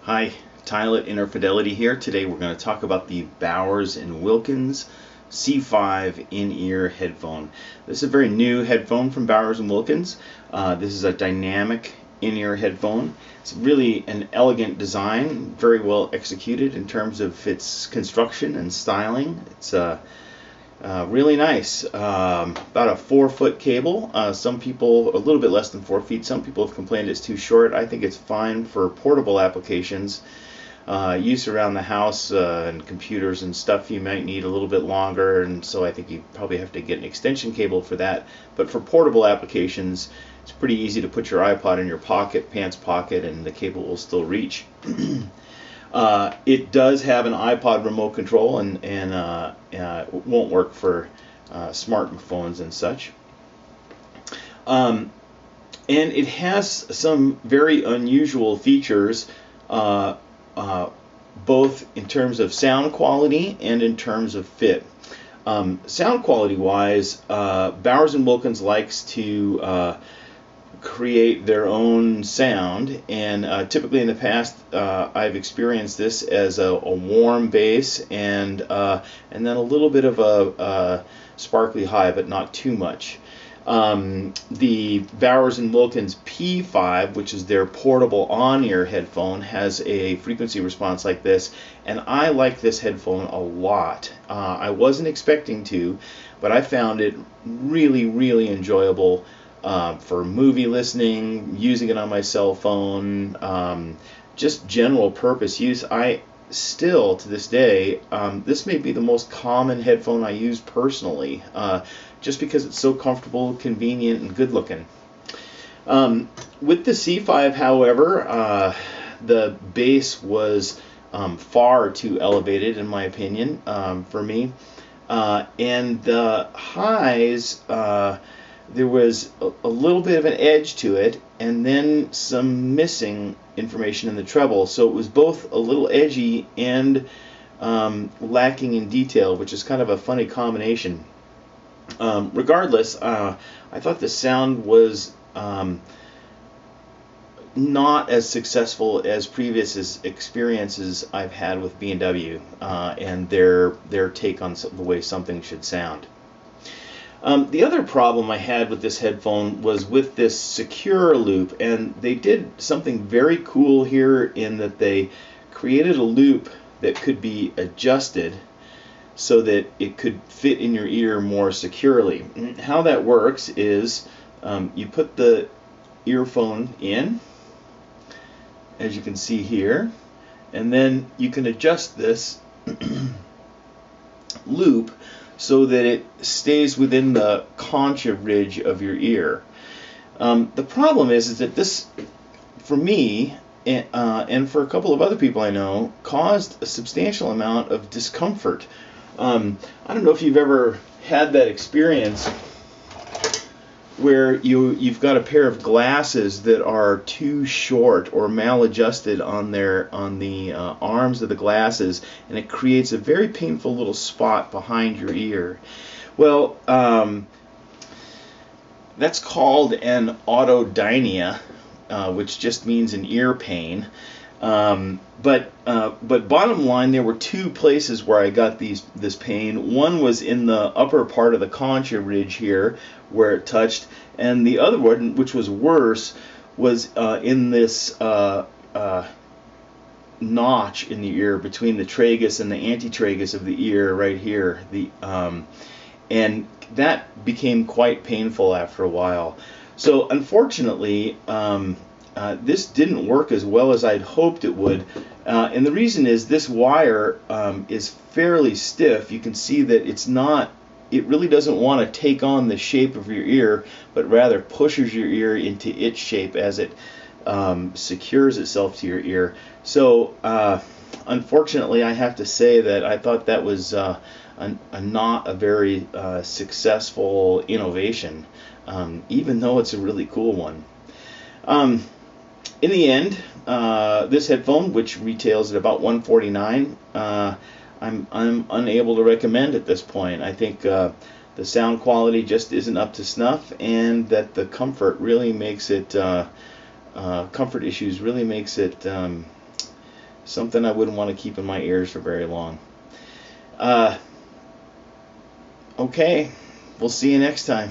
Hi, Tyler at Inner Fidelity here. Today we're going to talk about the Bowers & Wilkins C5 in-ear headphone. This is a very new headphone from Bowers & Wilkins. This is a dynamic in-ear headphone. It's really an elegant design, very well executed in terms of its construction and styling. It's really nice. About a 4-foot cable. Some people, a little bit less than 4 feet. Some people have complained it's too short. I think it's fine for portable applications. Use around the house and computers and stuff, you might need a little bit longer, and so I think you probably have to get an extension cable for that. But for portable applications, it's pretty easy to put your iPod in your pocket, pants pocket, and the cable will still reach. It does have an iPod remote control, and it won't work for smartphones and such. And it has some very unusual features, both in terms of sound quality and in terms of fit. Sound quality wise, Bowers & Wilkins likes to create their own sound, and typically in the past I've experienced this as a warm bass and then a little bit of a sparkly high, but not too much. The Bowers & Wilkins P5, which is their portable on-ear headphone, has a frequency response like this, and I like this headphone a lot. I wasn't expecting to, but I found it really enjoyable for movie listening, using it on my cell phone, just general purpose use. I still, to this day, this may be the most common headphone I use personally, just because it's so comfortable, convenient, and good looking. With the C5, however, the bass was far too elevated, in my opinion, for me, and the highs, there was a little bit of an edge to it, and then some missing information in the treble. So it was both a little edgy and lacking in detail, which is kind of a funny combination. Regardless, I thought the sound was not as successful as previous experiences I've had with B&W and their take on the way something should sound. The other problem I had with this headphone was with this secure loop, and they did something very cool here in that they created a loop that could be adjusted so that it could fit in your ear more securely. How that works is you put the earphone in, as you can see here, and then you can adjust this loop so that it stays within the concha ridge of your ear. The problem is that this, for me, and for a couple of other people I know, caused a substantial amount of discomfort. I don't know if you've ever had that experience where you've got a pair of glasses that are too short or maladjusted on the arms of the glasses, and it creates a very painful little spot behind your ear. Well, that's called an otodynia, which just means an ear pain. But bottom line, there were two places where I got this pain. One was in the upper part of the concha ridge here, where it touched, and the other one, which was worse, was in this notch in the ear between the tragus and the antitragus of the ear, right here. And that became quite painful after a while. So unfortunately, this didn't work as well as I'd hoped it would, and the reason is this wire is fairly stiff. You can see that it really doesn't want to take on the shape of your ear, but rather pushes your ear into its shape as it secures itself to your ear. So unfortunately, I have to say that I thought that was not a very successful innovation, even though it's a really cool one. In the end, this headphone, which retails at about $149, I'm unable to recommend at this point. I think the sound quality just isn't up to snuff, and that the comfort really makes it comfort issues really makes it something I wouldn't want to keep in my ears for very long. Okay, we'll see you next time.